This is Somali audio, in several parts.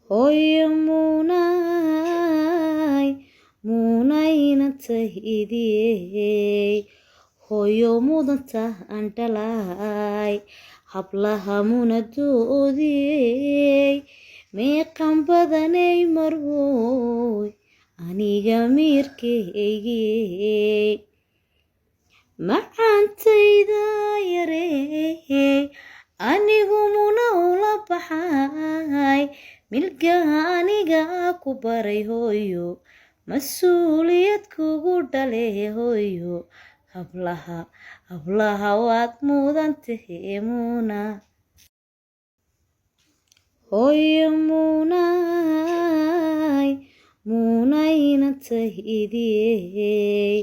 hooyo muunayna tahidiyey hooyo mudanta antalay hablaha munadoodiyey meeqan badanay marwoy aniga miirkaygiyey macantayda yarey anigu muna ula baxay milgaha aniga ku baray hooyo mas-uuliyad kugu dhale hooyo hablaha waad mudantahe hooyo muunayna tahidiyey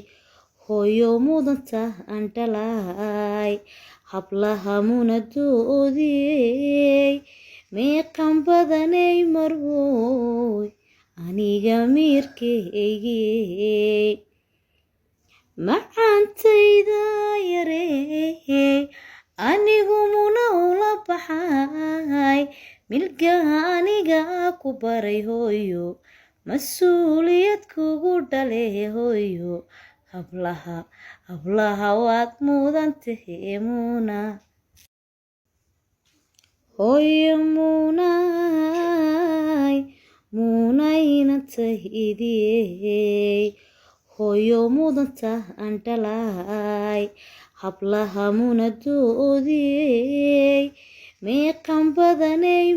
hooyo mudanta antalay hablaha munadoodiyey meeqan badanay marwoy aniga miirkaygiyey macantayda yarey anigu muna ula baxay milgaha aniga ku baray hooyo mas-uuliyad kugu dhale hooyo hablaha waad mudantahe hooyo muunayna tahidiyey hooyo mudanta antalay hablaha munadoodiyey meeqan badanay